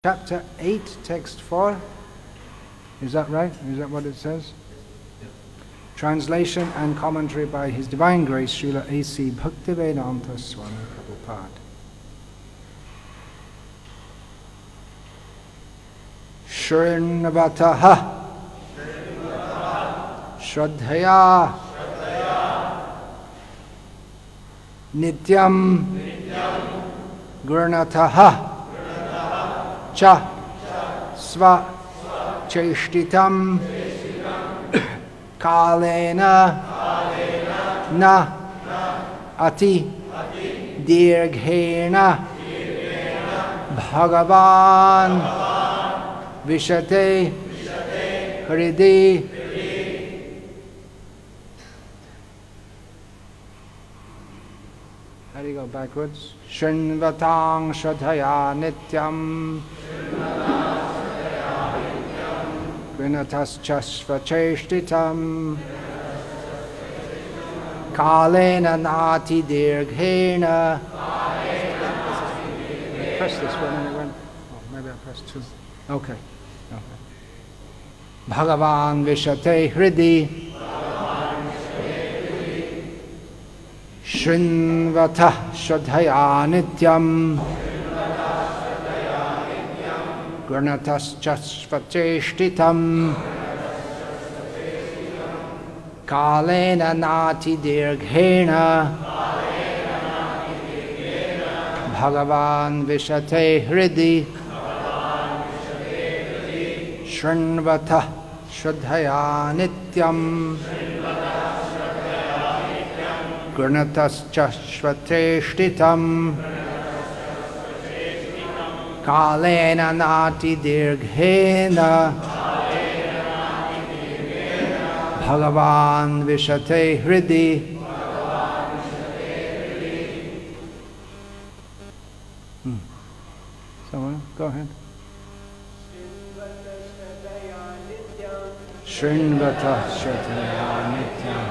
Chapter 8, text 4. Is that right? Is that what it says? Yeah. Translation and commentary by His Divine Grace, Srila A.C. Bhaktivedanta Swami Prabhupada. Shrivataha Shraddhaya Nityam Gurnataha Cha Sva Cheshtitam Kalena Na Ati Dirghena Bhagavan Vishate Hridi. How do you go backwards? Srinvatang Shraddhaya Nityam Grinatascha Kalena Nati Dirghena. Press this one and it went. Oh, maybe I pressed two. Okay. Bhagavan Vishate Hridi. Srinvata Shraddhaya Nityam Granatascha Svacheshtitam Kalena Nati Dirghena Bhagavan Vishate Hridi. Srinvata Shraddhaya Nityam Granatascha Svacheshtitam Kalena Nati Dirghena Bhagavan Vishate Hridi. Someone, go ahead. Srinvata Shraddhaya Nityam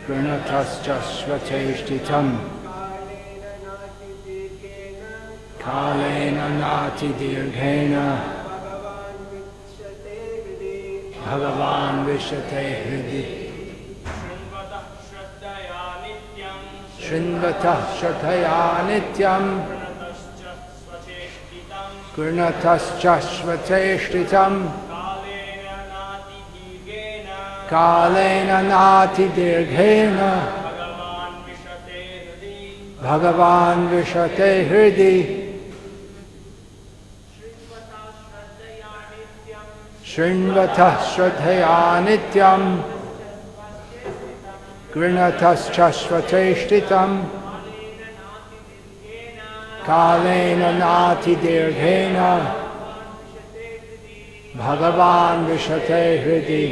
Granatascha Svacheshtitam Kalena Nati Dirghena Bhagavan Vishate Hridi. Srinvata Shraddhaya Nityam Granatascha Svacheshtitam Kalena Nati Dirghena Bhagavan Vishate Hridi. Srinvata Shraddhaya Nityam Grinatascha Svacheshtitam Kalena Nati Dirghena Bhagavan Vishate Hridi.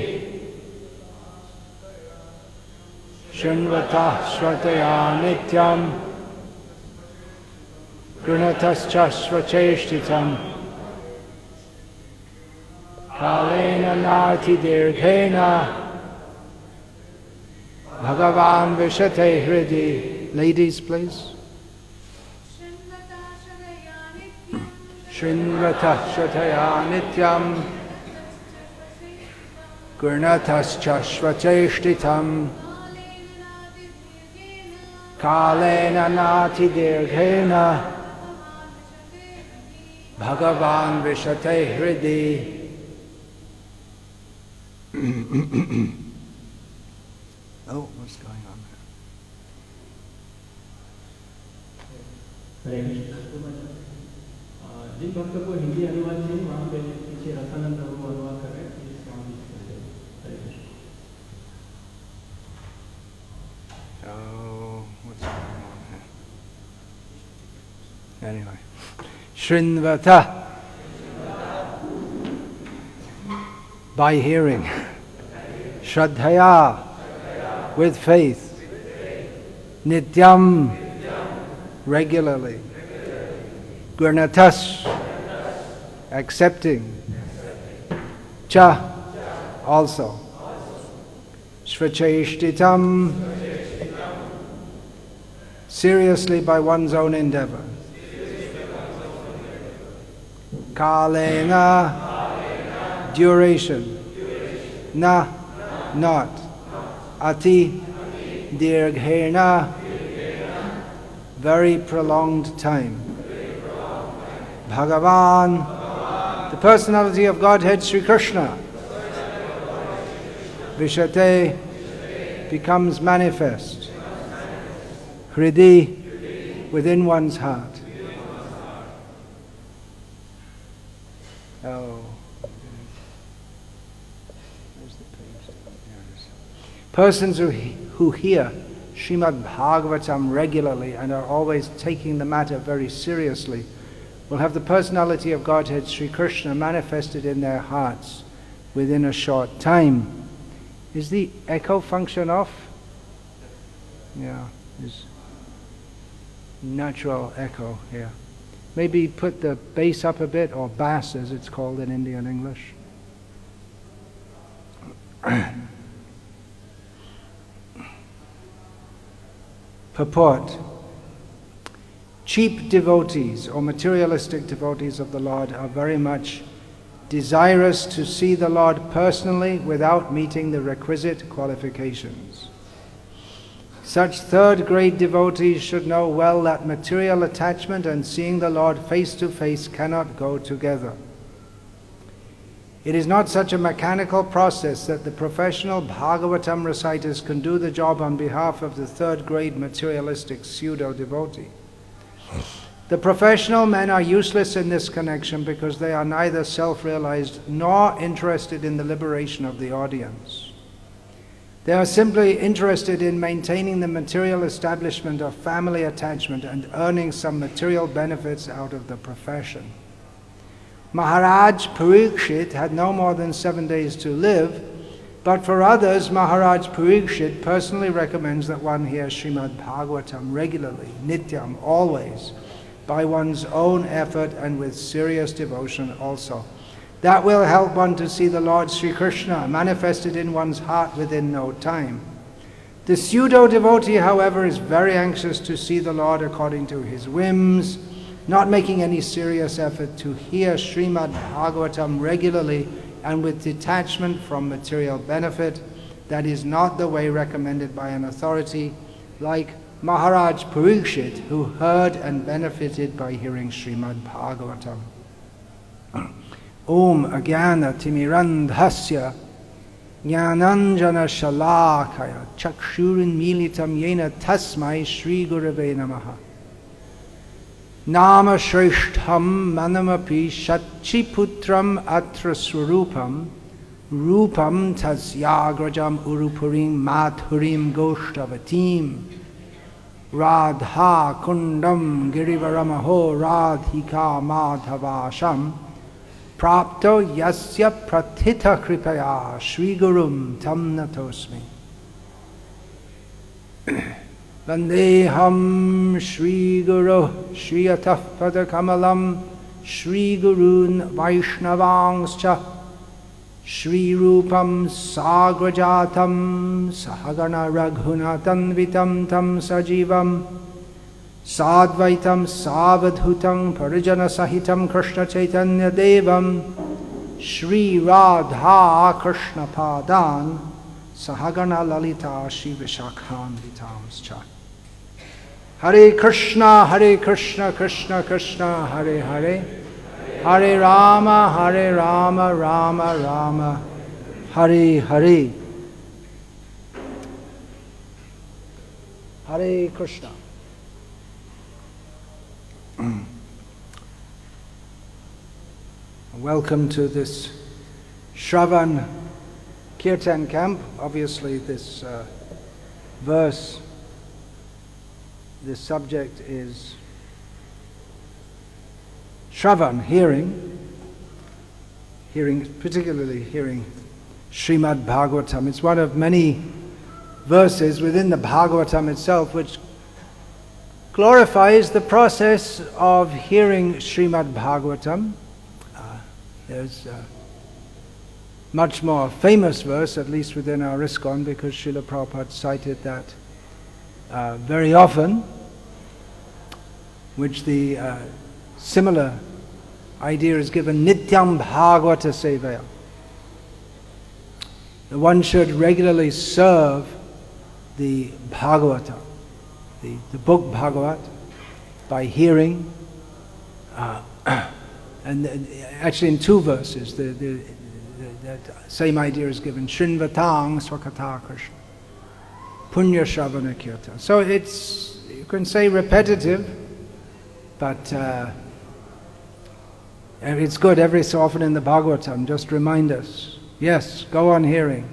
Srinvata Shraddhaya Nityam Grinatascha Svacheshtitam Kalena Nati Dirghena Bhagavan Vishate Hridi. Ladies, please. Srinvata Shraddhaya Nityam Grinatascha Svacheshtitam Kalena Nati Dirghena Bhagavan Vishate Hridi. Oh, what's going on there? जिन भक्तों को हिंदी अनुवाद चाहिए वहाँ पे पीछे रसानंद प्रभु अनुवाद कर रहे हैं, please Swami Hare Krishna. Oh, what's going on here? Anyway, Srinvata, by hearing, Shraddhaya, with faith, Nityam, regularly, Granatas, accepting, Cha, also, Svacheshtitam, seriously by one's own endeavor. Kalena, duration. Na, not. Ati, dirghena, very prolonged time. Bhagavan, the personality of Godhead Sri Krishna. Vishate, becomes manifest. Hridi, within one's heart. Oh. Where's the page? There it is. Persons who hear Srimad Bhagavatam regularly and are always taking the matter very seriously will have the personality of Godhead Sri Krishna manifested in their hearts within a short time. Is the echo function off? Yeah, there's natural echo here. Maybe put the bass up a bit, or bass as it's called in Indian English. Purport. Cheap devotees or materialistic devotees of the Lord are very much desirous to see the Lord personally without meeting the requisite qualifications. Such third-grade devotees should know well that material attachment and seeing the Lord face to face cannot go together. It is not such a mechanical process that the professional Bhagavatam reciters can do the job on behalf of the third-grade materialistic pseudo-devotee. The professional men are useless in this connection because they are neither self-realized nor interested in the liberation of the audience. They are simply interested in maintaining the material establishment of family attachment and earning some material benefits out of the profession. Maharaj Parikshit had no more than 7 days to live, but for others, Maharaj Parikshit personally recommends that one hear Srimad Bhagavatam regularly, nityam, always, by one's own effort and with serious devotion also. That will help one to see the Lord Sri Krishna manifested in one's heart within no time. The pseudo-devotee, however, is very anxious to see the Lord according to his whims, not making any serious effort to hear Srimad Bhagavatam regularly and with detachment from material benefit. That is not the way recommended by an authority like Maharaj Parikshit, who heard and benefited by hearing Srimad Bhagavatam. Om Agyana Timirandhasya Jnananjana Shalakaya Chakshurin Militam Yena Tasmai Shri Gurave Namaha. Nama Shrishtham Manamapi Shachiputram Atra Swarupam Rupam Tasyagrajam Urupurim Mathurim Goshtavatim Radha Kundam Girivaramaho Radhika Madhavasham Prapto Yasya Prathita Kripaya Shri Gurum Tam Natosmi. Vandeham Shri Guru Shri Atah Pada Kamalam Shri Gurun Vaishnavangscha Shri Rupam Sagrajatam Sahagana Raghunatan Vitam Tam Sajivam Sadvaitam Savadhutam Parijana Sahitam Krishna Chaitanya Devam Shri Radha Krishna Padan Sahagana Lalita Shri Vishakhan Vitamscha. Hare Krishna, Krishna Krishna, Hare Hare, Hare Rama, Rama Rama, Hare Hare. Hare Krishna. Welcome to this Sravanam Kirtanam camp. Obviously this verse, this subject is Shravan, hearing, particularly hearing Srimad Bhagavatam. It's one of many verses within the Bhagavatam itself which glorifies the process of hearing Srimad Bhagavatam. There's a much more famous verse, at least within our ISKCON, because Srila Prabhupada cited that very often, which the similar idea is given, Nityam Bhagavata Sevaya. One should regularly serve the Bhagavata, the book Bhagavat, by hearing, and actually in 2 verses, that same idea is given, Shrinvatang Swakata Krishna, Punya Sravana Kirtanam. So it's, you can say repetitive, but it's good every so often in the Bhagavatam, just remind us, yes, go on hearing.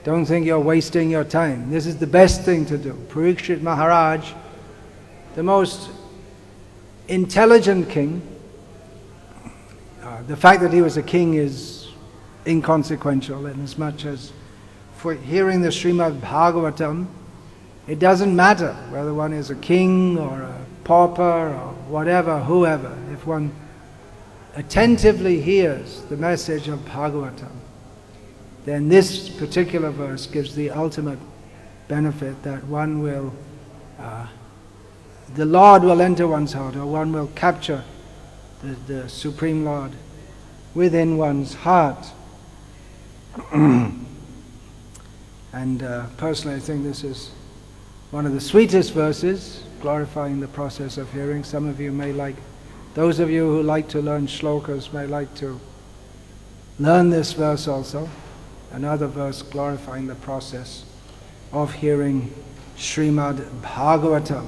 Don't think you're wasting your time. This is the best thing to do. Parikshit Maharaj, the most intelligent king, the fact that he was a king is inconsequential, in as much as for hearing the Srimad Bhagavatam, it doesn't matter whether one is a king or a pauper or whatever, whoever. If one attentively hears the message of Bhagavatam, then this particular verse gives the ultimate benefit that one will, the Lord will enter one's heart, or one will capture the Supreme Lord within one's heart. And personally I think this is one of the sweetest verses, glorifying the process of hearing. Some of you may like, those of you who like to learn shlokas may like to learn this verse also. Another verse glorifying the process of hearing Srimad Bhagavatam.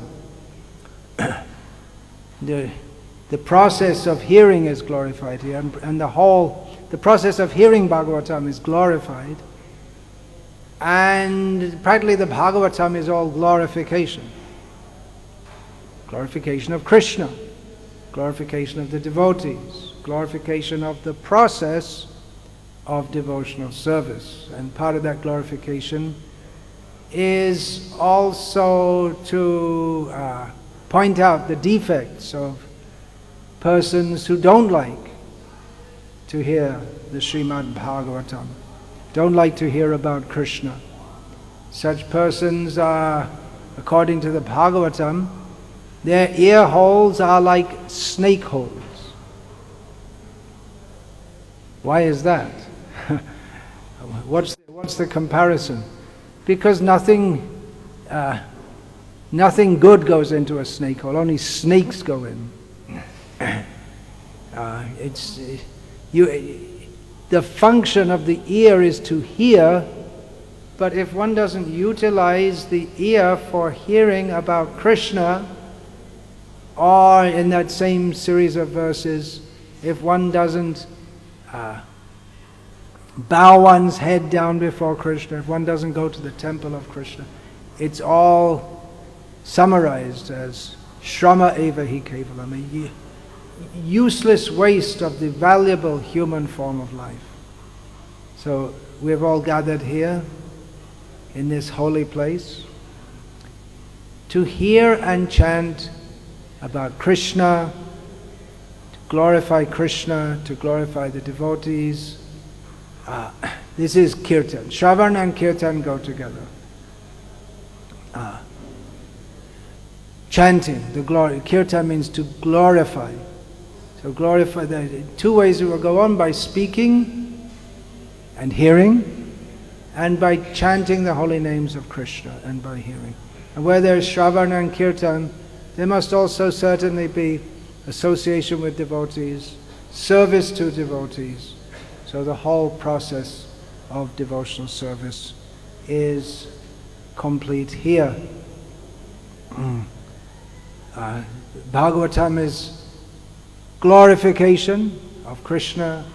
The process of hearing is glorified here, and the process of hearing Bhagavatam is glorified, and practically the Bhagavatam is all glorification. Glorification of Krishna, glorification of the devotees, glorification of the process of devotional service. And part of that glorification is also to point out the defects of persons who don't like to hear the Srimad Bhagavatam, don't like to hear about Krishna. Such persons are, according to the Bhagavatam, their ear holes are like snake holes. Why is that? What's the comparison? Because nothing good goes into a snake hole. Only snakes go in. The function of the ear is to hear, but if one doesn't utilize the ear for hearing about Krishna, or in that same series of verses, if one doesn't bow one's head down before Krishna, if one doesn't go to the temple of Krishna, it's all summarized as Shrama eva hi kevalam, a useless waste of the valuable human form of life. So we've all gathered here in this holy place to hear and chant about Krishna, to glorify Krishna, to glorify the devotees. This is Kirtan. Shravan and Kirtan go together. Chanting, the glory. Kirtan means to glorify. So glorify, the 2 ways it will go on, by speaking and hearing, and by chanting the holy names of Krishna and by hearing. And where there is Shravana and Kirtan, there must also certainly be association with devotees, service to devotees. So the whole process of devotional service is complete here. Bhagavatam is glorification of Krishna,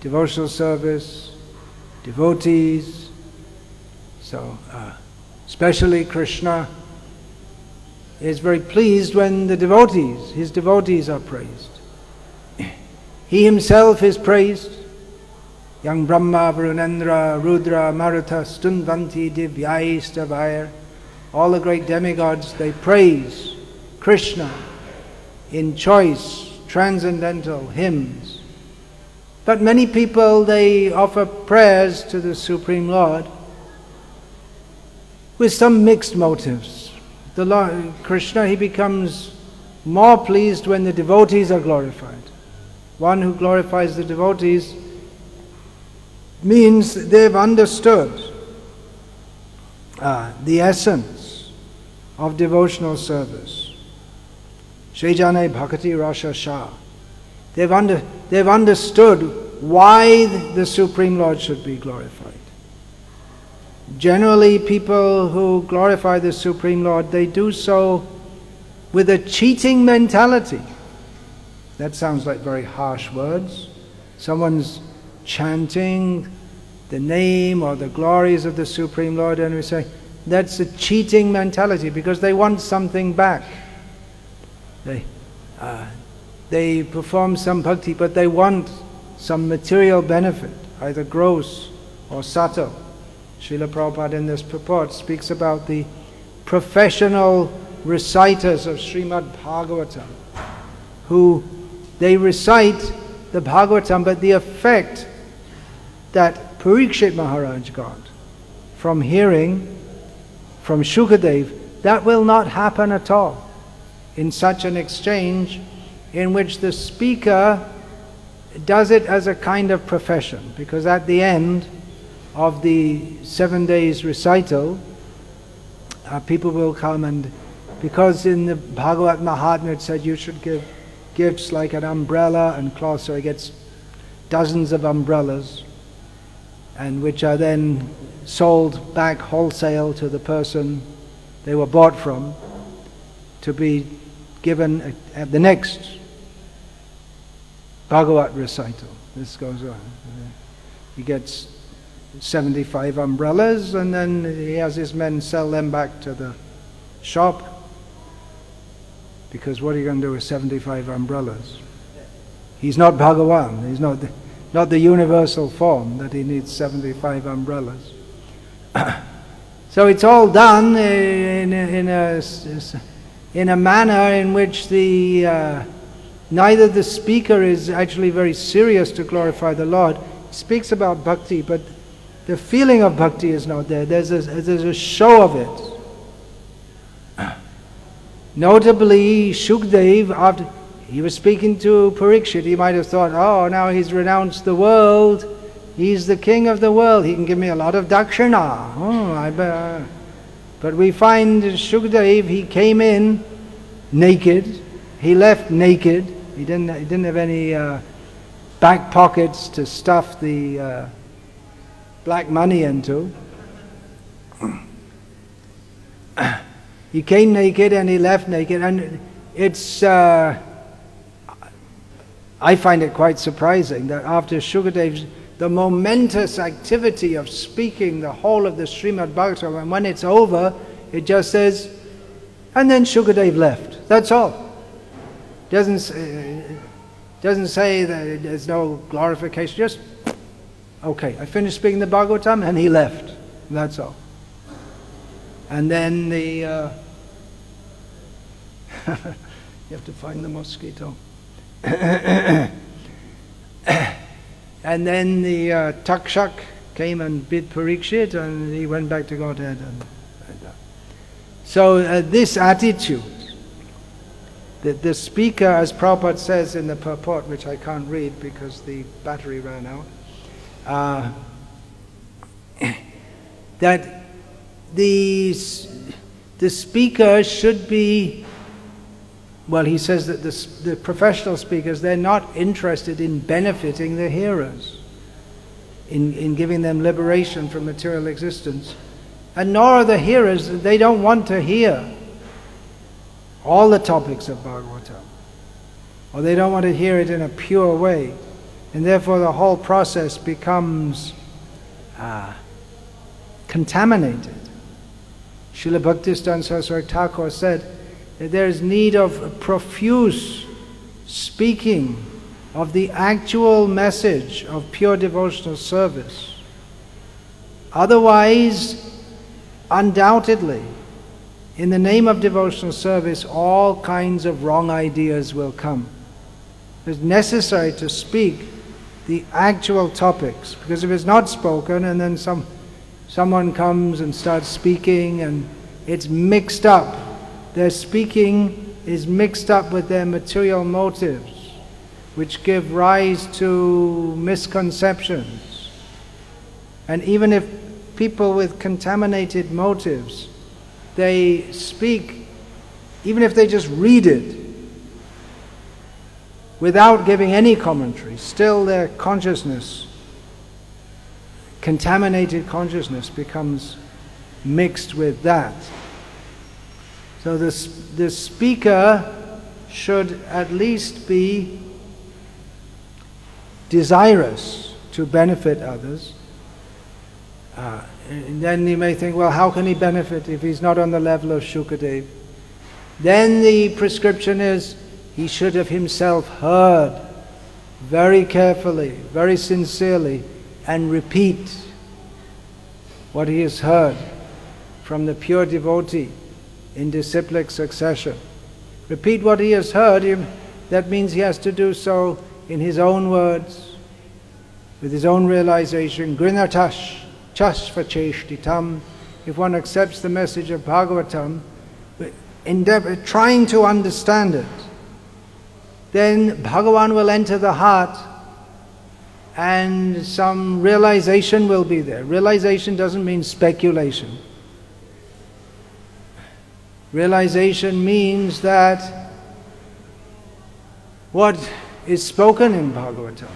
devotional service, devotees. So especially Krishna is very pleased when his devotees are praised. He himself is praised. Yang Brahma, Varunendra, Rudra, Maruta, Stunvanti, Divyaistavayar. All the great demigods, they praise Krishna in choice, transcendental hymns. But many people, they offer prayers to the Supreme Lord with some mixed motives. The Lord, Krishna, he becomes more pleased when the devotees are glorified. one who glorifies the devotees, means they've understood the essence of devotional service. Shejane Bhakti Rasha Shah. They've understood why the Supreme Lord should be glorified. Generally, people who glorify the Supreme Lord, they do so with a cheating mentality. That sounds like very harsh words. Someone's chanting the name or the glories of the Supreme Lord, and we say, that's a cheating mentality, because they want something back. They perform some bhakti, but they want some material benefit, either gross or subtle. Srila Prabhupada in this purport speaks about the professional reciters of Srimad Bhagavatam, who they recite the Bhagavatam, but the effect that Parikshit Maharaj got from hearing from Shukadev, that will not happen at all in such an exchange in which the speaker does it as a kind of profession. Because at the end of the 7 days recital, people will come, and because in the Bhagavad Mahatmya it said you should give gifts like an umbrella and cloth, so he gets dozens of umbrellas, and which are then sold back wholesale to the person they were bought from, to be given at the next Bhagavad recital. This goes on. He gets 75 umbrellas, and then he has his men sell them back to the shop, because what are you going to do with 75 umbrellas? He's not Bhagavan. He's not the universal form that he needs 75 umbrellas. So it's all done in a manner in which neither the speaker is actually very serious to glorify the Lord. He speaks about bhakti, but the feeling of bhakti is not there. There's a show of it. Notably, Shukdev, after he was speaking to Parikshit, he might have thought, oh, now he's renounced the world, he's the king of the world, he can give me a lot of dakshina. But we find Shukdev, he came in naked, he left naked, he didn't have any back pockets to stuff the black money into. He came naked and he left naked, and it's I find it quite surprising that after Shukadev's, the momentous activity of speaking the whole of the Srimad Bhagavatam, and when it's over, it just says, and then Shukadev left. That's all. Doesn't say that there's no glorification. Just, okay, I finished speaking the Bhagavatam, and he left. That's all. And then you have to find the mosquito. And then the Takshak came and bid Parikshit, and he went back to Godhead. So this attitude, that the speaker, as Prabhupada says in the purport, which I can't read because the battery ran out, that the speaker should be, well, he says that the professional speakers, they're not interested in benefiting the hearers, in giving them liberation from material existence. And nor are the hearers, they don't want to hear all the topics of Bhagavatam, or they don't want to hear it in a pure way. And therefore the whole process becomes contaminated. Srila Bhaktisiddhanta Saraswati Thakur said that there is need of profuse speaking of the actual message of pure devotional service. Otherwise, undoubtedly, in the name of devotional service, all kinds of wrong ideas will come. It's necessary to speak the actual topics, because if it's not spoken and then someone comes and starts speaking and it's mixed up, their speaking is mixed up with their material motives, which give rise to misconceptions. And even if people with contaminated motives, they speak, even if they just read it without giving any commentary, still their consciousness, contaminated consciousness, becomes mixed with that. So the speaker should at least be desirous to benefit others. And then you may think, well, how can he benefit if he's not on the level of Shukadev? Then the prescription is, he should have himself heard very carefully, very sincerely, and repeat what he has heard from the pure devotee in disciplic succession. Repeat what he has heard. That means he has to do so in his own words, with his own realization. Grinatash, chash vacheshtitam. If one accepts the message of Bhagavatam, trying to understand it, then Bhagavan will enter the heart and some realization will be there. Realization doesn't mean speculation. Realization means that what is spoken in Bhagavatam,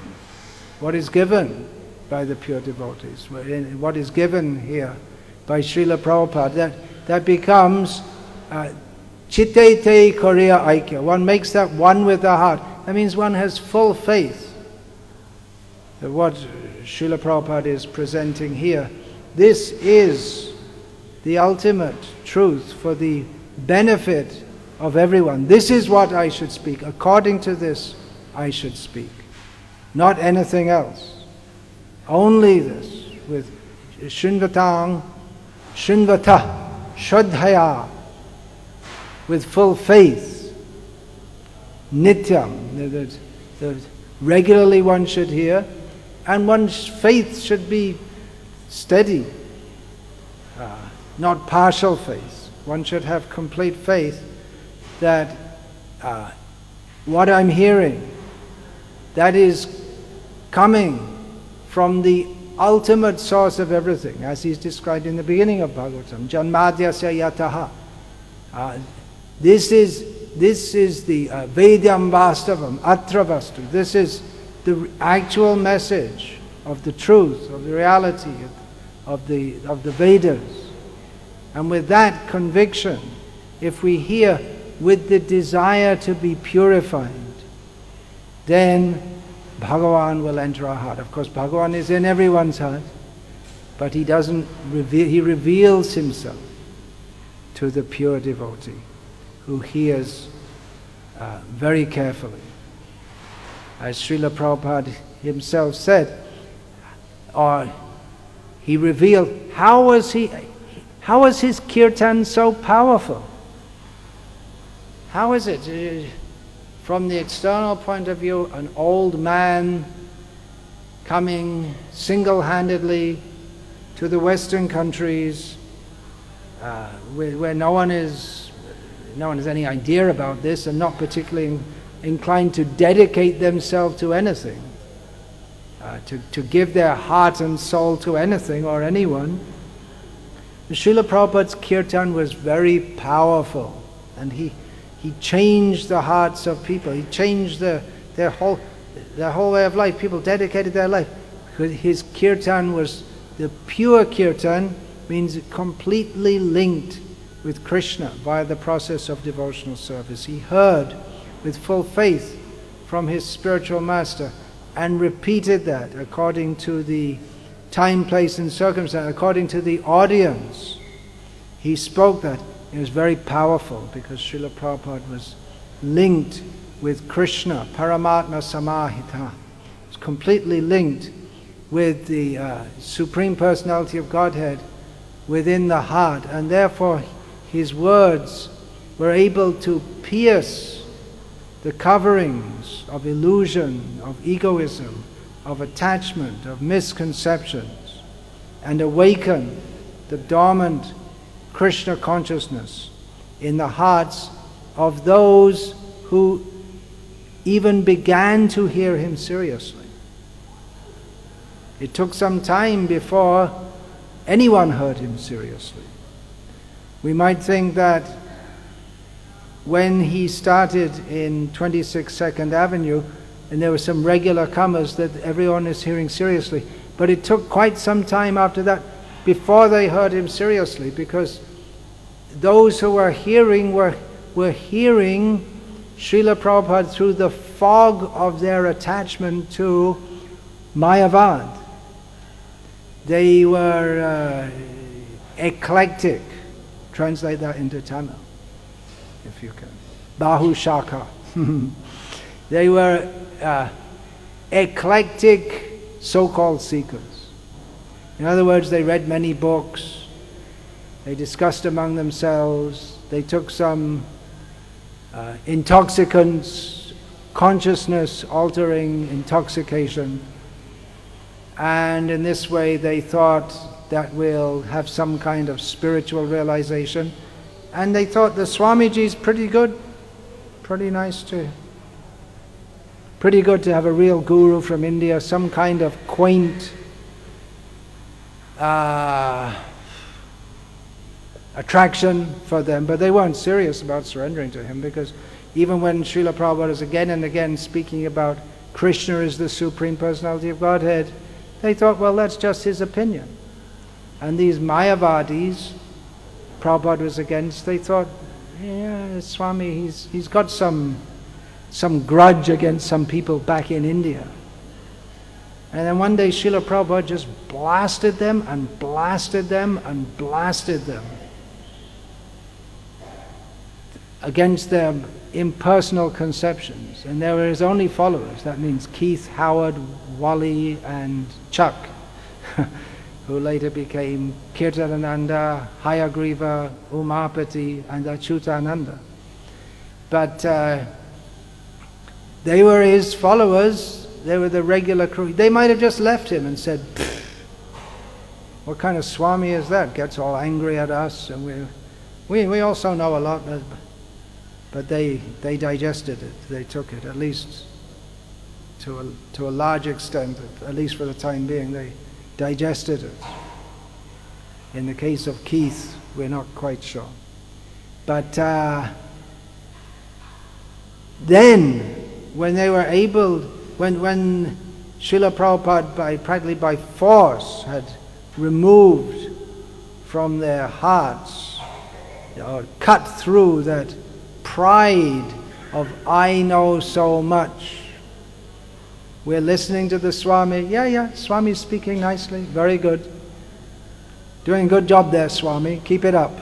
what is given by the pure devotees, what is given here by Srila Prabhupada, that becomes chitte te koriya aikya. One makes that one with the heart. That means one has full faith that what Srila Prabhupada is presenting here, this is the ultimate truth for the benefit of everyone. This is what I should speak. According to this, I should speak. Not anything else. Only this, with Shinvatang, Shinvata, Shraddhaya, with full faith, Nityam, that regularly one should hear, and one's faith should be steady, not partial faith. One should have complete faith that what I'm hearing, that is coming from the ultimate source of everything, as he's described in the beginning of Bhagavatam, Janmadyasya yataha. This is the Vedyam Vastavam, Atra Vastu. This is the actual message of the truth, of the reality of the Vedas. And with that conviction, if we hear with the desire to be purified, then Bhagavan will enter our heart. Of course, Bhagavan is in everyone's heart, but he reveals himself to the pure devotee who hears very carefully. As Srila Prabhupada himself said, or he revealed, how was his kirtan so powerful? How is it? From the external point of view, an old man coming single-handedly to the Western countries, where no one has any idea about this and not particularly inclined to dedicate themselves to anything, to give their heart and soul to anything or anyone. Srila Prabhupada's kirtan was very powerful, and he changed the hearts of people. He changed their whole way of life. People dedicated their life. His kirtan was the pure kirtan, means completely linked with Krishna via the process of devotional service. He heard with full faith from his spiritual master and repeated that according to the time, place and circumstance, according to the audience. He spoke that. It was very powerful because Srila Prabhupada was linked with Krishna, Paramatma Samahita. It's completely linked with the Supreme Personality of Godhead within the heart, and therefore his words were able to pierce the coverings of illusion, of egoism, of attachment, of misconceptions, and awaken the dormant Krishna consciousness in the hearts of those who even began to hear him seriously. It took some time before anyone heard him seriously. We might think that when he started in 26 Second Avenue, and there were some regular comers, that everyone is hearing seriously. But it took quite some time after that before they heard him seriously, because those who were hearing were hearing Srila Prabhupada through the fog of their attachment to Mayavad. They were eclectic. Translate that into Tamil, if you can. Bahushaka. They were eclectic so-called seekers. In other words, they read many books, they discussed among themselves, they took some intoxicants, consciousness-altering intoxication, and in this way they thought that we'll have some kind of spiritual realization. And they thought the Swamiji's pretty good, pretty nice too. Pretty good to have a real guru from India, some kind of quaint attraction for them. But they weren't serious about surrendering to him, because even when Srila Prabhupada is again and again speaking about Krishna is the Supreme Personality of Godhead, they thought, well, that's just his opinion. And these Mayavadis Prabhupada was against, they thought, yeah, Swami, he's got some grudge against some people back in India. And then one day Srila Prabhupada just blasted them and blasted them and blasted them against their impersonal conceptions. And they were his only followers. That means Keith, Howard, Wally and Chuck, who later became Kirtanananda, Hayagriva, Umapati and Achyutananda. But they were his followers, they were the regular crew. They might have just left him and said, what kind of Swami is that? Gets all angry at us, and we also know a lot, but they digested it, they took it, at least to a large extent, at least for the time being, they digested it. In the case of Keith, we're not quite sure. But then, when they were able, when Srila Prabhupada practically by force had removed from their hearts, or cut through that pride of I know so much. We're listening to the Swami. Yeah, Swami's speaking nicely. Very good. Doing a good job there, Swami. Keep it up.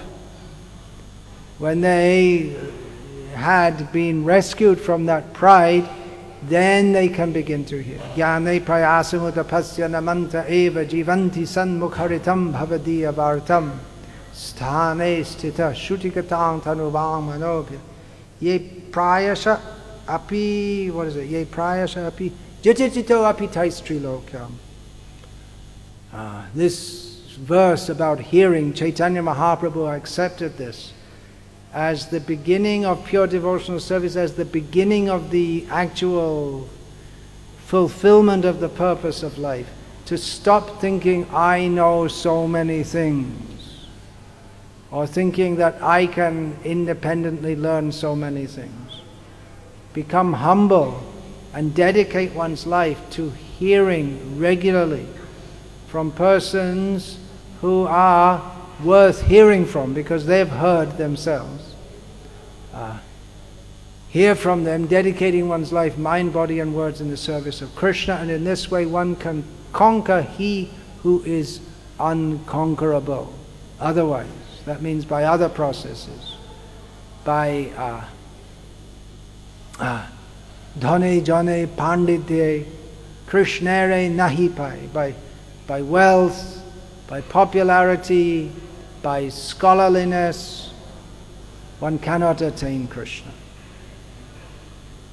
When they had been rescued from that pride, then they can begin to hear. Jnane prayasamutapasya namanta eva jivanti sanmukharitam bhavadiya vartam sthane sthita shutikatang tanubang manobhya ye prayasha api, what is it? Ye prayasha api jititito api taistrilokyam. This verse about hearing, Chaitanya Mahaprabhu accepted this as the beginning of pure devotional service, as the beginning of the actual fulfillment of the purpose of life. To stop thinking, I know so many things, or thinking that I can independently learn so many things. Become humble and dedicate one's life to hearing regularly from persons who are worth hearing from, because they've heard themselves. Hear from them, dedicating one's life, mind, body and words in the service of Krishna, and in this way one can conquer he who is unconquerable. Otherwise, that means by other processes, by dhane jane panditye krishnere nahi pai, by wealth, by popularity, by scholarliness, one cannot attain Krishna.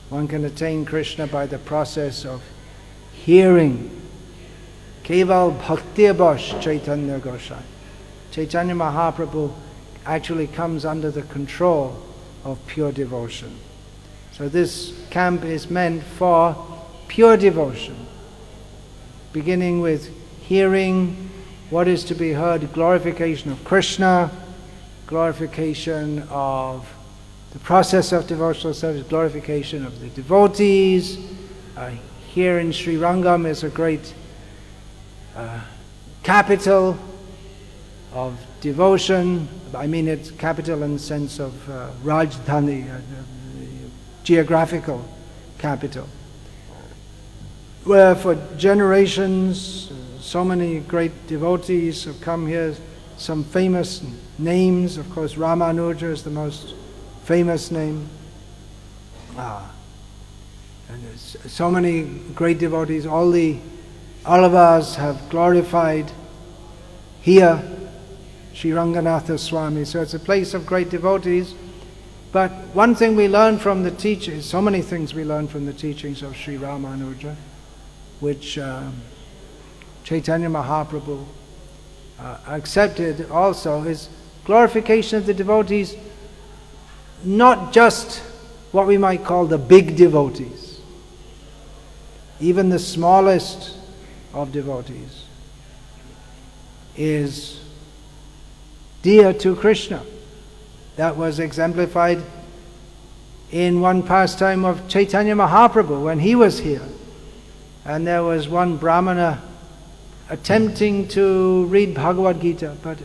One can attain Krishna by the process of hearing. Keval Bhakti Bash Chaitanya Gosai. Chaitanya Mahaprabhu actually comes under the control of pure devotion. So this camp is meant for pure devotion, beginning with hearing what is to be heard, glorification of Krishna, glorification of the process of devotional service, glorification of the devotees. Here in Srirangam is a great capital of devotion. I mean it's capital in the sense of Rajdhani, geographical capital, where for generations so many great devotees have come here. Some famous names, of course Ramanuja is the most famous name. And there's so many great devotees. All of us have glorified here Sri Ranganatha Swami. So it's a place of great devotees. But one thing we learn from the teachings, so many things we learn from the teachings of Sri Ramanuja, which Chaitanya Mahaprabhu accepted also, is glorification of the devotees, not just what we might call the big devotees, even the smallest of devotees is dear to Krishna. That was exemplified in one pastime of Chaitanya Mahaprabhu when he was here. And there was one Brahmana attempting to read Bhagavad Gita, but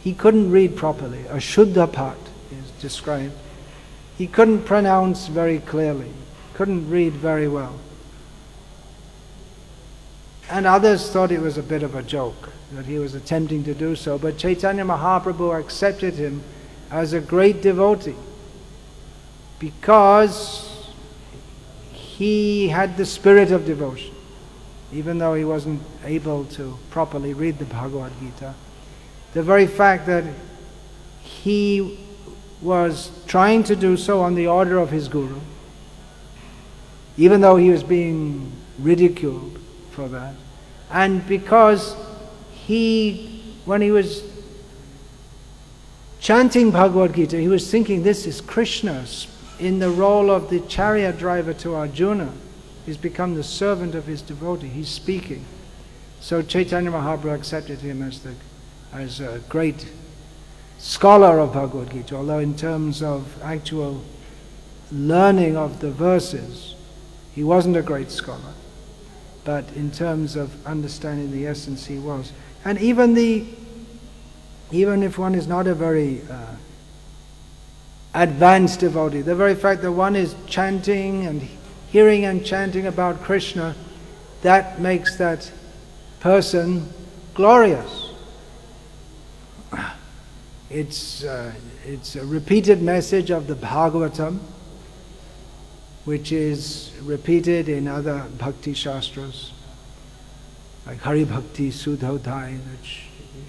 he couldn't read properly. A Shuddha part is described. He couldn't pronounce very clearly, couldn't read very well. And others thought it was a bit of a joke that he was attempting to do so, but Chaitanya Mahaprabhu accepted him as a great devotee because he had the spirit of devotion, even though he wasn't able to properly read the Bhagavad Gita. The very fact that he was trying to do so on the order of his guru, even though he was being ridiculed for that, and because when he was chanting Bhagavad Gita, he was thinking this is Krishna in the role of the chariot driver to Arjuna. He's become the servant of his devotee. He's speaking. So Chaitanya Mahaprabhu accepted him as a great scholar of Bhagavad Gita, although in terms of actual learning of the verses, he wasn't a great scholar. But in terms of understanding the essence, he was. And even if one is not a very advanced devotee, the very fact that one is chanting and hearing and chanting about Krishna, that makes that person glorious. It's a repeated message of the Bhagavatam, which is repeated in other Bhakti Shastras, like Hari Bhakti Sudhodhai, which is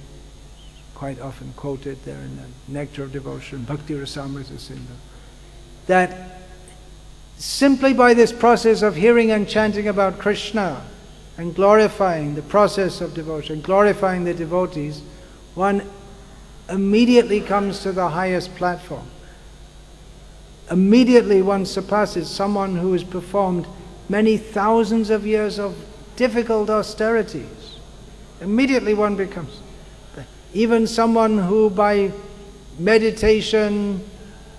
quite often quoted there in the Nectar of Devotion, Bhakti Rasamrita Sindhu, that simply by this process of hearing and chanting about Krishna and glorifying the process of devotion, glorifying the devotees, one immediately comes to the highest platform. Immediately one surpasses someone who has performed many thousands of years of difficult austerities. Immediately one becomes, even someone who by meditation,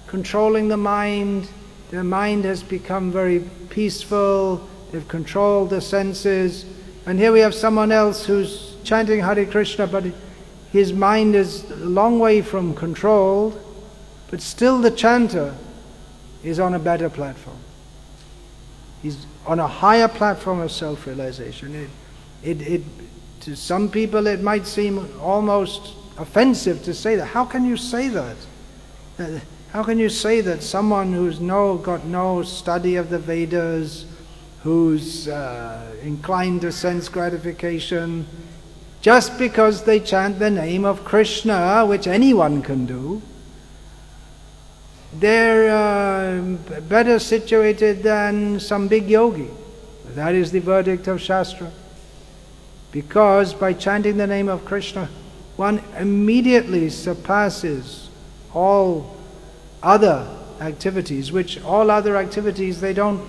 controlling the mind, their mind has become very peaceful, they've controlled the senses, and here we have someone else who's chanting Hare Krishna, but his mind is a long way from controlled, but still the chanter is on a better platform. He's on a higher platform of self-realization. To some people it might seem almost offensive to say that. How can you say that? How can you say that someone who's got no study of the Vedas, who's inclined to sense gratification, just because they chant the name of Krishna, which anyone can do, they're better situated than some big yogi? That is the verdict of Shastra. Because by chanting the name of Krishna, one immediately surpasses all other activities, which all other activities, they don't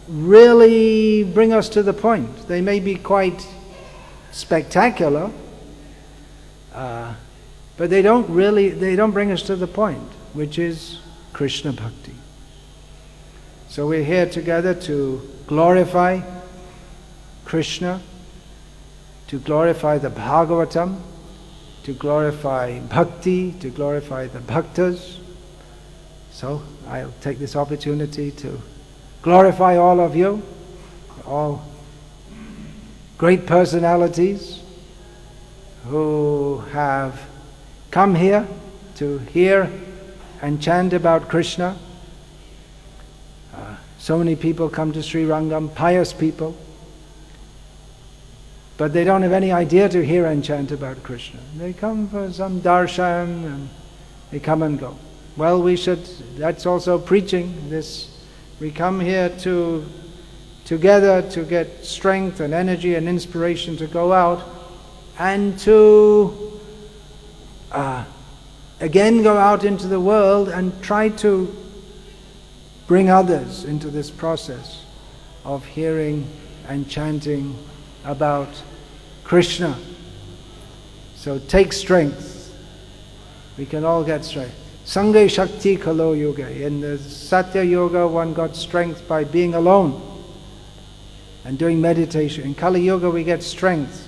really bring us to the point. They may be quite spectacular, but they don't bring us to the point, which is Krishna Bhakti. So we're here together to glorify Krishna, to glorify the Bhagavatam, to glorify Bhakti, to glorify the Bhaktas. So I'll take this opportunity to glorify all of you, all great personalities who have come here to hear and chant about Krishna. So many people come to Srirangam, pious people, but they don't have any idea to hear and chant about Krishna. They come for some darshan and they come and go. Well, that's also preaching this. We come here together to get strength and energy and inspiration to go out and to again go out into the world and try to bring others into this process of hearing and chanting about Krishna. So take strength. We can all get strength. Sangha Shakti Kalo Yoga. In the Satya Yoga, one got strength by being alone and doing meditation. In Kali Yoga, we get strength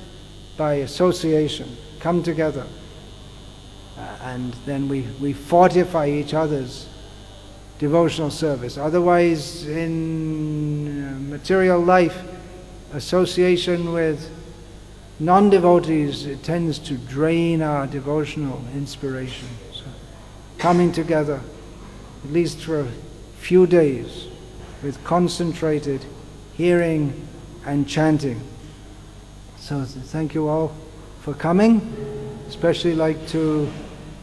by association. Come together. And then we fortify each other's devotional service. Otherwise, in material life, association with non-devotees, it tends to drain our devotional inspiration. So, coming together, at least for a few days, with concentrated hearing and chanting. So thank you all for coming. Especially like to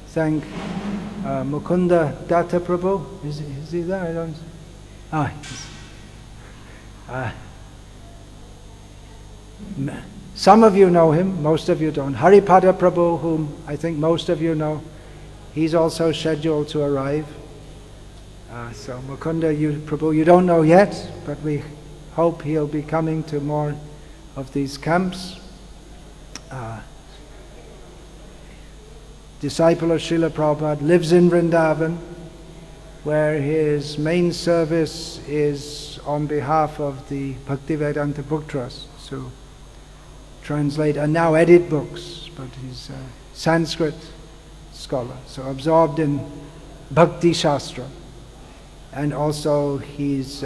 thank Mukunda Datta Prabhu. Is he there? I don't. Some of you know him, most of you don't. Haripada Prabhu, whom I think most of you know, he's also scheduled to arrive. So Mukunda Prabhu, you don't know yet, but we hope he'll be coming to more of these camps. Disciple of Srila Prabhupada, lives in Vrindavan, where his main service is on behalf of the Bhaktivedanta Book Trust, to translate and now edit books, but he's a Sanskrit scholar, so absorbed in Bhakti Shastra. And also he's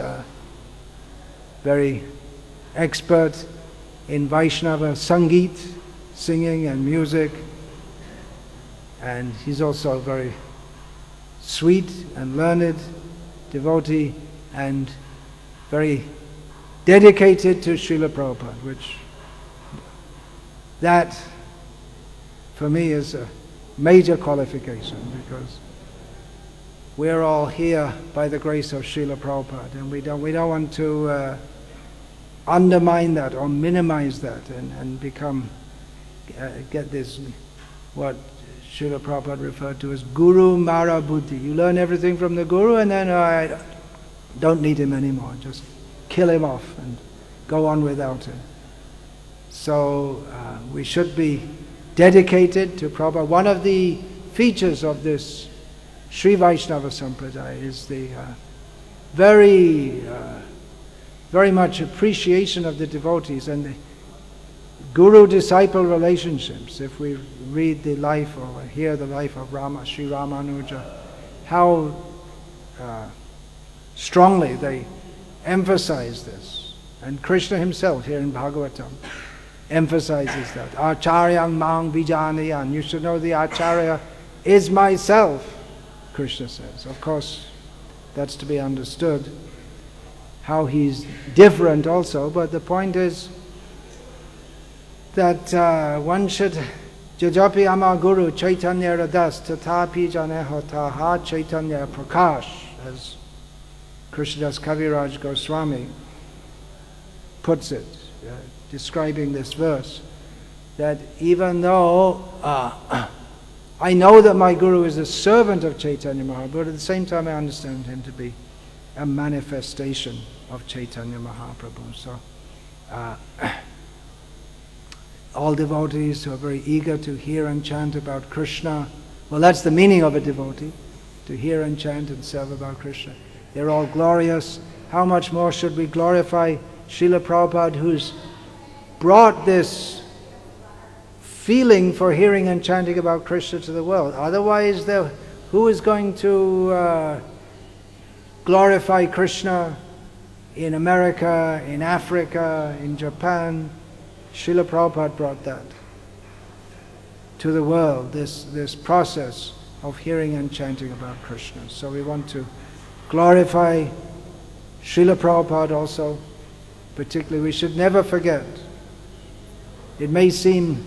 very expert in Vaishnava Sangeet, singing and music. And he's also a very sweet and learned devotee and very dedicated to Srila Prabhupada, which that for me is a major qualification, because we're all here by the grace of Srila Prabhupada, and we don't want to undermine that or minimize that and become get this what Srila Prabhupada referred to as Guru Mara Buddhi. You learn everything from the Guru and then I don't need him anymore. Just kill him off and go on without him. So we should be dedicated to Prabhupada. One of the features of this Sri Vaishnava Sampradaya is the very much appreciation of the devotees and the Guru-disciple relationships. If we read the life or hear the life of Sri Ramanuja, how strongly they emphasize this. And Krishna himself here in Bhagavatam emphasizes that. Acharyang mang vijanayan. You should know the Acharya is myself, Krishna says. Of course, that's to be understood, how he's different also, but the point is that one should Jajapi Amar Guru Chaitanya Radas Tatapi Janeho Taha Chaitanya Prakash, as Krishnadas Kaviraj Goswami puts it, describing this verse, that even though I know that my Guru is a servant of Chaitanya Mahaprabhu, but at the same time I understand him to be a manifestation of Chaitanya Mahaprabhu. So, all devotees who are very eager to hear and chant about Krishna, well, that's the meaning of a devotee, to hear and chant and serve about Krishna. They're all glorious. How much more should we glorify Srila Prabhupada, who's brought this feeling for hearing and chanting about Krishna to the world? Otherwise, who is going to glorify Krishna in America, in Africa, in Japan? Srila Prabhupada brought that to the world, this process of hearing and chanting about Krishna. So we want to glorify Srila Prabhupada also. Particularly, we should never forget. It may seem,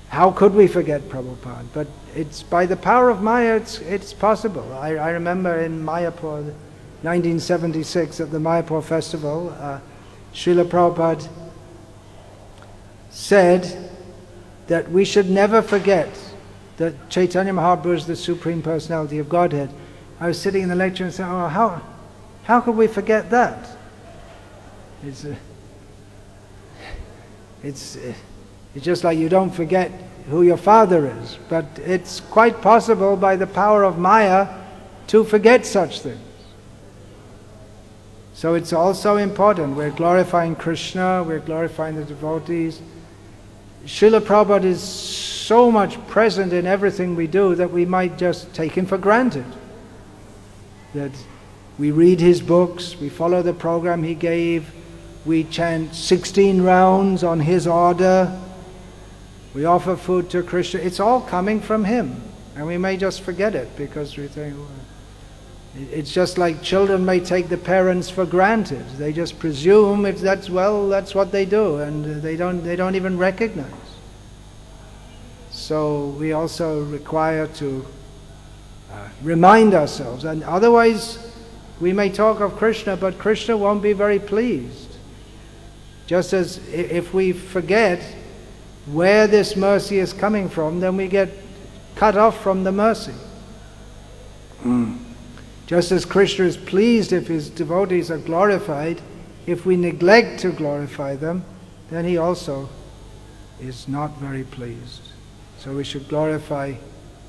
how could we forget Prabhupada? But it's by the power of Maya, it's possible. I remember in Mayapur, 1976, at the Mayapur festival, Srila Prabhupada said that we should never forget that Chaitanya Mahaprabhu is the Supreme Personality of Godhead. I was sitting in the lecture and saying, oh, how could we forget that? It's just like you don't forget who your father is, but it's quite possible by the power of Maya to forget such things. So it's also important. We're glorifying Krishna, we're glorifying the devotees. Srila Prabhupada is so much present in everything we do that we might just take him for granted. That we read his books, we follow the program he gave, we chant 16 rounds on his order, we offer food to Krishna. It's all coming from him. And we may just forget it because we think, well, it's just like children may take the parents for granted. They just presume that's what they do, and they don't even recognize. So we also require to remind ourselves, and otherwise we may talk of Krishna, but Krishna won't be very pleased. Just as if we forget where this mercy is coming from, then we get cut off from the mercy. Just as Krishna is pleased if his devotees are glorified, if we neglect to glorify them, then he also is not very pleased. So we should glorify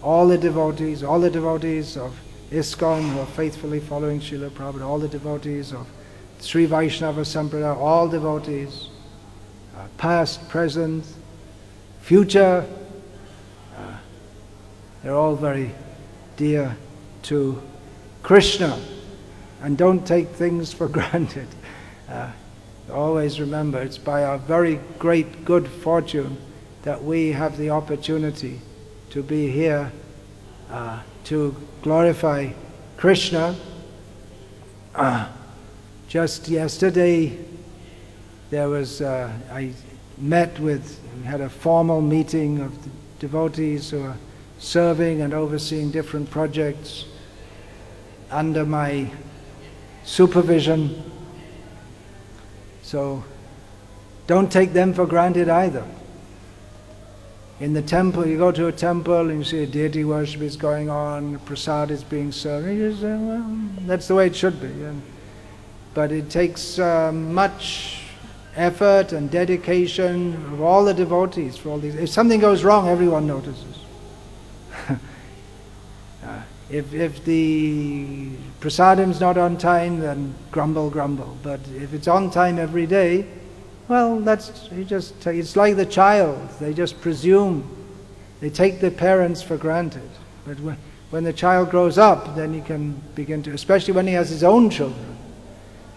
all the devotees of ISKCON who are faithfully following Srila Prabhupada, all the devotees of Sri Vaishnava Sampradaya, all devotees, past, present, future, they're all very dear to Krishna. And don't take things for granted. Always remember, it's by our very great good fortune that we have the opportunity to be here to glorify Krishna. Just yesterday, I had a formal meeting of the devotees who are serving and overseeing different projects under my supervision. So don't take them for granted either. In the temple, you go to a temple and you see a deity worship is going on, prasad is being served, and you say, well, that's the way it should be. But it takes much effort and dedication of all the devotees for all these. If something goes wrong, everyone notices. If the prasadam's not on time, then grumble. But if it's on time every day, well, it's like the child. They just presume. They take their parents for granted. But when the child grows up, then he can begin to, especially when he has his own children,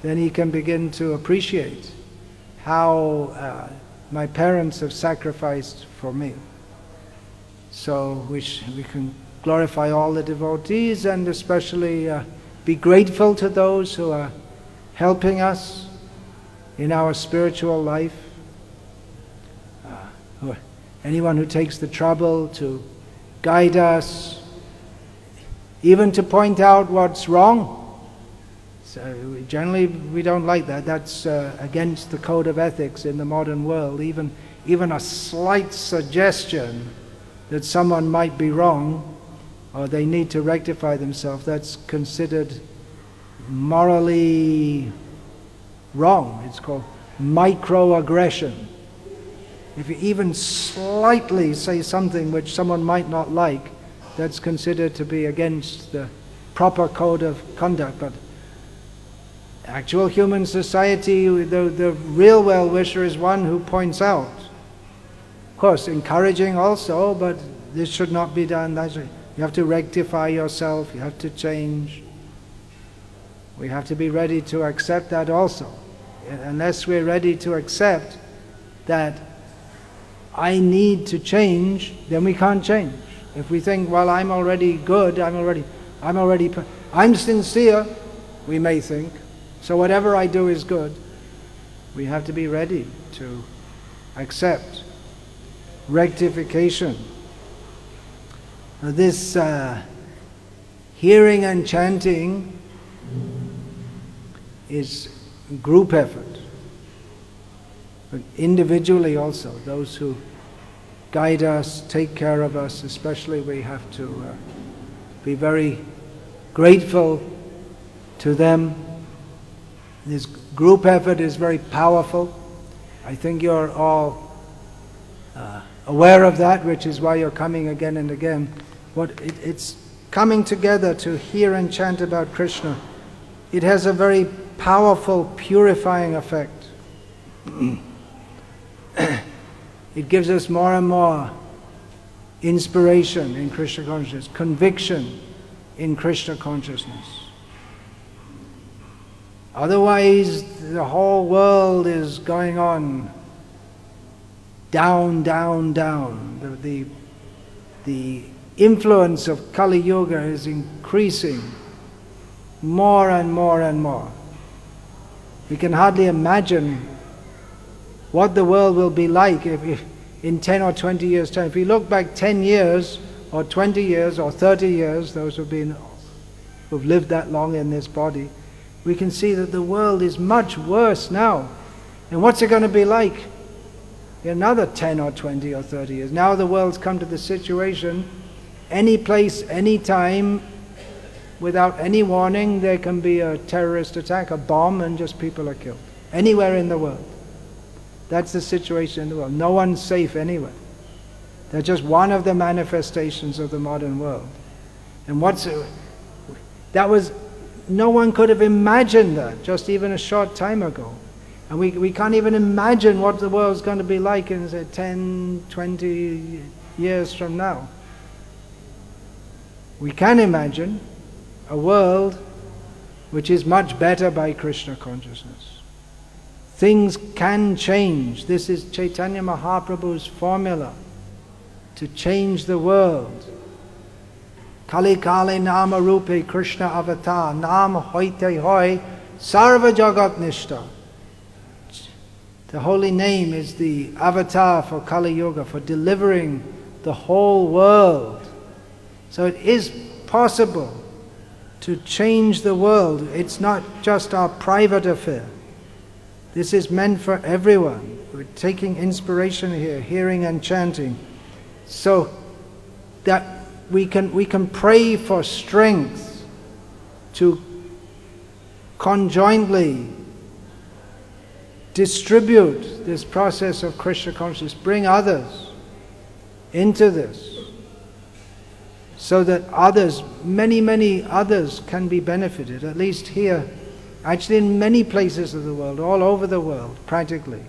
then he can begin to appreciate how my parents have sacrificed for me. So we can glorify all the devotees and especially be grateful to those who are helping us in our spiritual life. Anyone who takes the trouble to guide us, even to point out what's wrong. So generally we don't like that. That's against the code of ethics in the modern world. Even a slight suggestion that someone might be wrong or they need to rectify themselves, that's considered morally wrong. It's called microaggression. If you even slightly say something which someone might not like, that's considered to be against the proper code of conduct. But actual human society, the real well-wisher is one who points out. Of course, encouraging also, but this should not be done. You have to rectify yourself, you have to change. We have to be ready to accept that also. Unless we're ready to accept that I need to change, then we can't change. If we think, well, I'm already good, I'm sincere, we may think, so whatever I do is good. We have to be ready to accept rectification. Now this hearing and chanting is group effort, but individually also, those who guide us, take care of us, especially we have to be very grateful to them. This group effort is very powerful. I think you're all aware of that, which is why you're coming again and again. It's coming together to hear and chant about Krishna. It has a very powerful purifying effect. It gives us more and more inspiration in Krishna consciousness, conviction in Krishna consciousness. Otherwise, the whole world is going on down, down, down. The influence of Kali Yuga is increasing more and more and more. We can hardly imagine what the world will be like if in 10 or 20 years' time. If we look back 10 years or 20 years or 30 years, those who've lived that long in this body, we can see that the world is much worse now. And what's it going to be like in another 10 or 20 or 30 years? Now the world's come to the situation, any place, any time, without any warning, there can be a terrorist attack, a bomb, and just people are killed. Anywhere in the world. That's the situation in the world. No one's safe anywhere. They're just one of the manifestations of the modern world. And no one could have imagined that just even a short time ago. And we can't even imagine what the world's going to be like in, say, 10, 20 years from now. We can imagine a world which is much better by Krishna consciousness. Things can change. This is Chaitanya Mahaprabhu's formula to change the world. Kali Kali Nama Rupe Krishna Avatar Nam Hoite Hoi Sarva Jagat Nishta. The holy name is the avatar for Kali Yuga, for delivering the whole world. So it is possible to change the world. It's not just our private affair. This is meant for everyone. We're taking inspiration here, hearing and chanting, so that we can pray for strength to conjointly distribute this process of Krishna consciousness, bring others into this, so that others, many, many others can be benefited, at least here. Actually, in many places of the world, all over the world, practically,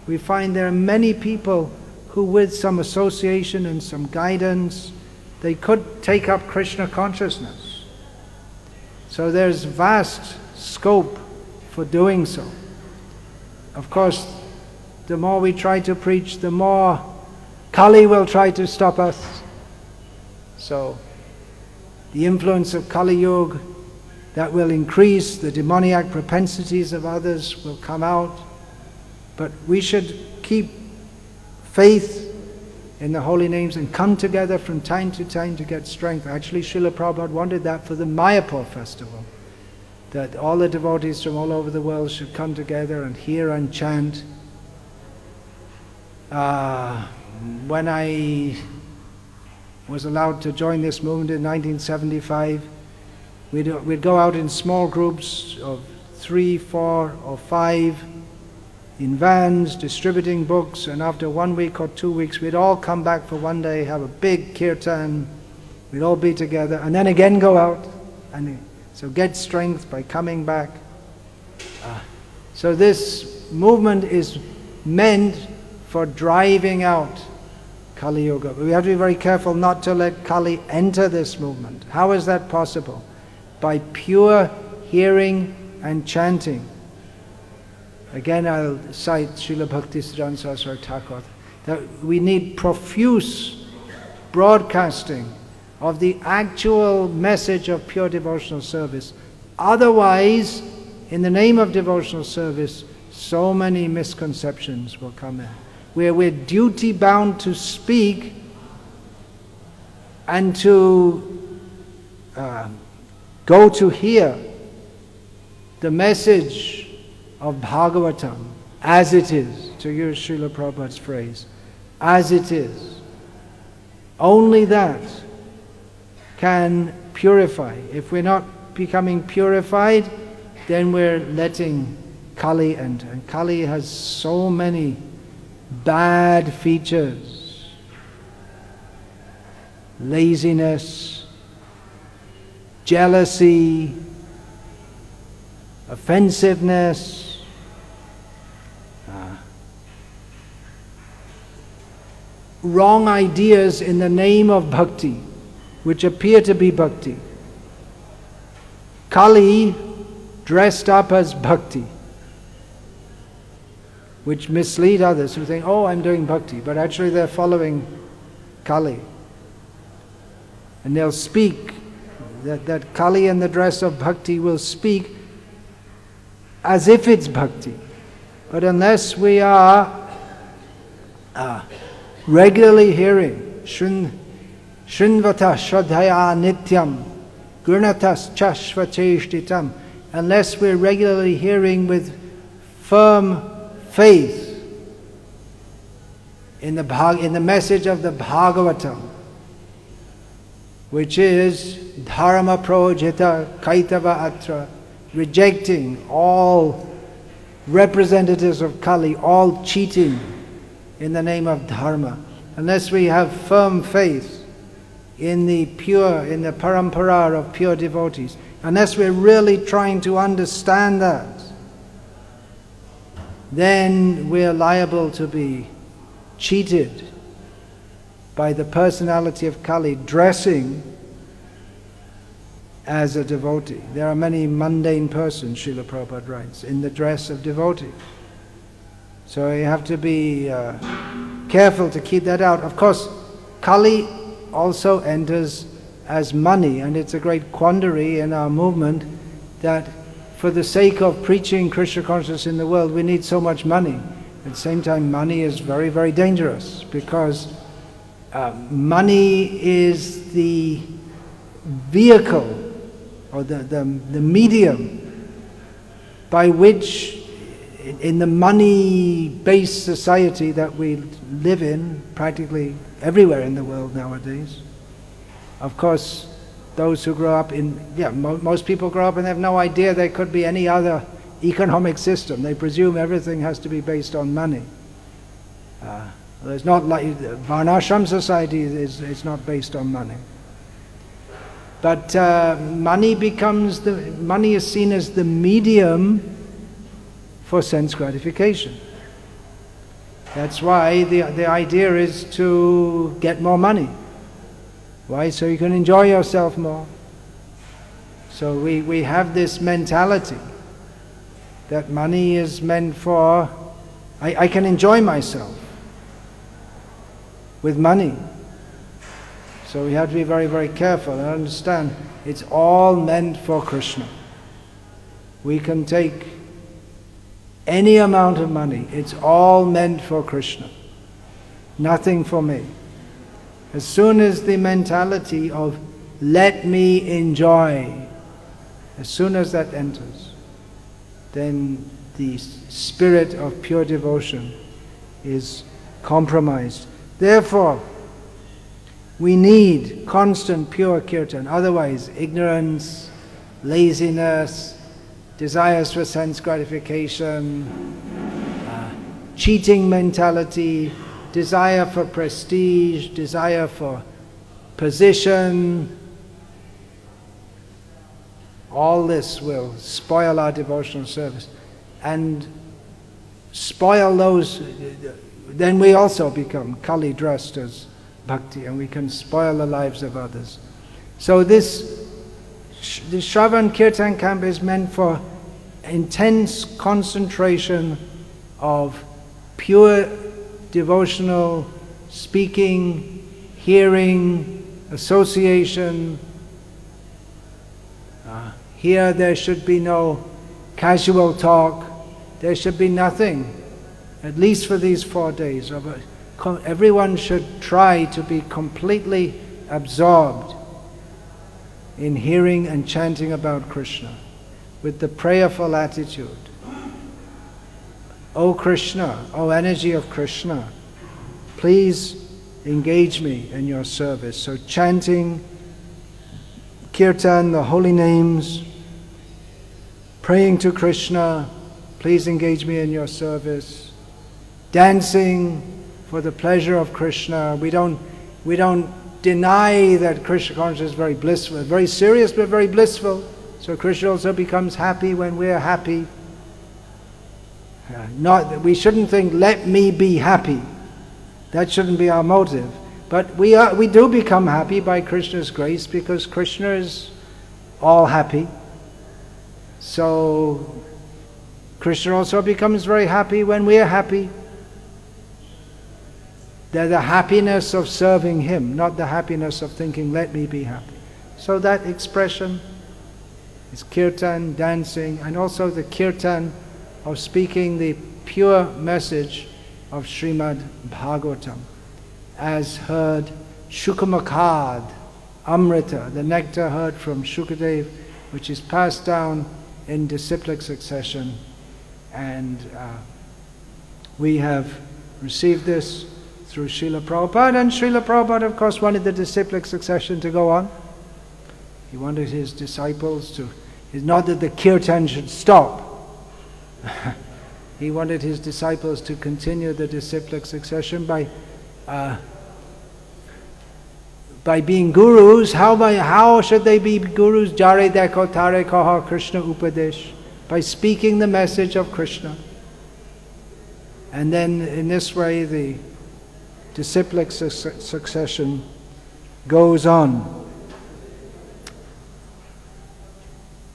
we find there are many people who, with some association and some guidance, they could take up Krishna consciousness. So there's vast scope for doing so. Of course, the more we try to preach, the more Kali will try to stop us. So the influence of Kali Yuga, that will increase, the demoniac propensities of others will come out. But we should keep faith in the holy names and come together from time to time to get strength. Actually, Srila Prabhupada wanted that for the Mayapur festival, that all the devotees from all over the world should come together and hear and chant. When I was allowed to join this movement in 1975. We'd go out in small groups of 3, 4, or 5 in vans distributing books, and after 1 week or 2 weeks we'd all come back for one day, have a big kirtan, we'd all be together, and then again go out, and so get strength by coming back. So this movement is meant for driving out Kali Yuga. We have to be very careful not to let Kali enter this movement. How is that possible? By pure hearing and chanting. Again, I'll cite Srila Bhakti Siddhanta Saraswati Thakur, that we need profuse broadcasting of the actual message of pure devotional service. Otherwise, in the name of devotional service, so many misconceptions will come in, where we're duty bound to speak and to go to hear the message of Bhagavatam as it is, to use Srila Prabhupada's phrase, as it is. Only that can purify. If we're not becoming purified, then we're letting Kali enter. And Kali has so many bad features. Laziness, jealousy, offensiveness, wrong ideas in the name of bhakti, which appear to be bhakti. Kali dressed up as bhakti, which mislead others who think, oh, I'm doing bhakti, but actually they're following Kali. And they'll speak, that Kali in the dress of bhakti will speak as if it's bhakti. But unless we are regularly hearing, Shrinvata Shraddhaya Nityam, Gurnatas Chashvacheshtitam, unless we're regularly hearing with firm faith in the message of the Bhagavatam, which is Dharma Projita Kaitava Atra, rejecting all representatives of Kali, all cheating in the name of Dharma. Unless we have firm faith in the parampara of pure devotees, unless we're really trying to understand that, then we're liable to be cheated by the personality of Kali dressing as a devotee. There are many mundane persons, Srila Prabhupada writes, in the dress of devotee. So you have to be careful to keep that out. Of course, Kali also enters as money, and it's a great quandary in our movement that for the sake of preaching Krishna consciousness in the world, we need so much money. At the same time, money is very, very dangerous, because money is the vehicle or the medium by which, in the money-based society that we live in, practically everywhere in the world nowadays, of course, those who grow up in, most people grow up and they have no idea there could be any other economic system. They presume everything has to be based on money. It's not like Varnashram society is not based on money. But money is seen as the medium for sense gratification. That's why the idea is to get more money. Why? So you can enjoy yourself more. So we have this mentality that money is meant for, I can enjoy myself with money. So we have to be very, very careful and understand it's all meant for Krishna. We can take any amount of money, it's all meant for Krishna, nothing for me. As soon as the mentality of let me enjoy, as soon as that enters, then the spirit of pure devotion is compromised. Therefore, We need constant pure kirtan, otherwise ignorance, laziness, desires for sense gratification, cheating mentality, desire for prestige, desire for position, all this will spoil our devotional service and spoil those. Then we also become Kali dressed as Bhakti, and we can spoil the lives of others. So this Shravan Kirtan camp is meant for intense concentration of pure devotional speaking, hearing, association. Here there should be no casual talk. There should be nothing, at least for these 4 days. Everyone should try to be completely absorbed in hearing and chanting about Krishna with the prayerful attitude. O Krishna, O energy of Krishna, please engage me in your service. So chanting, kirtan, the holy names, praying to Krishna, please engage me in your service, dancing for the pleasure of Krishna. We don't deny that Krishna consciousness is very blissful, very serious but very blissful. So Krishna also becomes happy when we're happy. We shouldn't think, let me be happy. That shouldn't be our motive. But we do become happy by Krishna's grace, because Krishna is all happy. So Krishna also becomes very happy when we are happy. They're the happiness of serving Him, not the happiness of thinking, let me be happy. So that expression is kirtan, dancing, and also the kirtan of speaking the pure message of Srimad Bhagavatam, as heard Shukamakad, Amrita, the nectar heard from Shukadev, which is passed down in disciplic succession. And we have received this through Srila Prabhupada, and Srila Prabhupada, of course, wanted the disciplic succession to go on. He wanted his disciples to, it's not that the kirtan should stop. He wanted his disciples to continue the disciplic succession by being gurus. How should they be gurus? Jare dekho tare kaha Krishna upadesh. By speaking the message of Krishna. And then in this way the disciplic succession goes on.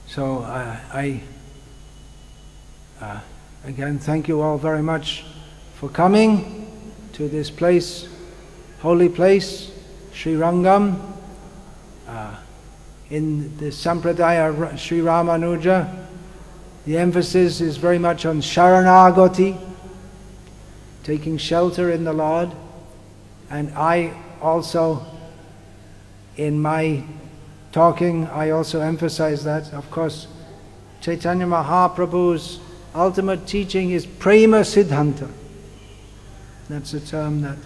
So I again thank you all very much for coming to this place, holy place, Srirangam, in the Sampradaya Sri Ramanuja. The emphasis is very much on Sharanagati, taking shelter in the Lord. And I also, in my talking, I also emphasize that. Of course, Chaitanya Mahaprabhu's ultimate teaching is Prema Siddhanta. That's a term that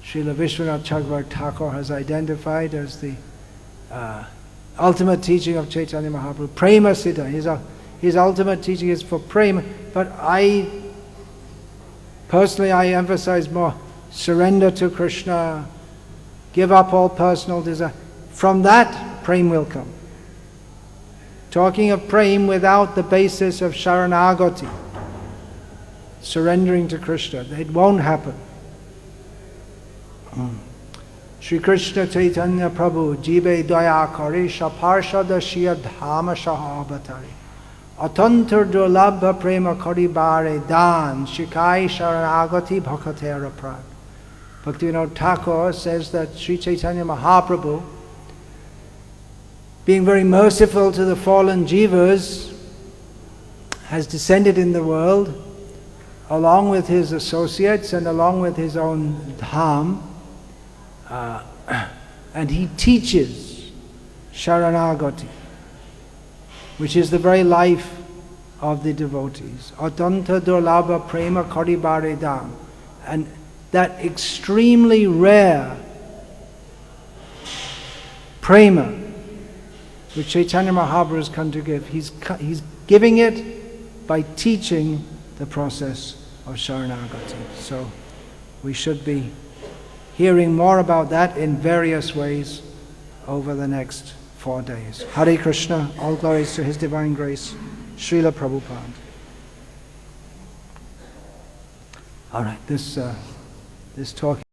Srila Vishwanath Chakravarti Thakur has identified as the ultimate teaching of Chaitanya Mahaprabhu. Prema Siddhanta. His ultimate teaching is for prema, but personally I emphasize more surrender to Krishna, give up all personal desire. From that, prema will come. Talking of prema without the basis of Sharanagati, surrendering to Krishna, it won't happen. Shri Krishna Chaitanya Prabhu Jibe Daya Kari Shaparshada Shia Dhama Shahabatari Atantar Durlabha Prema Kari Bare Dan Shikai Sharanagati Bhakatera Pran. Bhaktivinoda Thakur says that Sri Chaitanya Mahaprabhu, being very merciful to the fallen jivas, has descended in the world along with his associates and along with his own dham, and he teaches Sharanagati, which is the very life of the devotees. Atanta durlabha prema karibare dam. And that extremely rare prema, which Chaitanya Mahaprabhu has come to give. He's giving it by teaching the process of Sharanagati. So we should be hearing more about that in various ways over the next 4 days. Hare Krishna, all glories to His Divine Grace, Srila Prabhupada. All right, this talk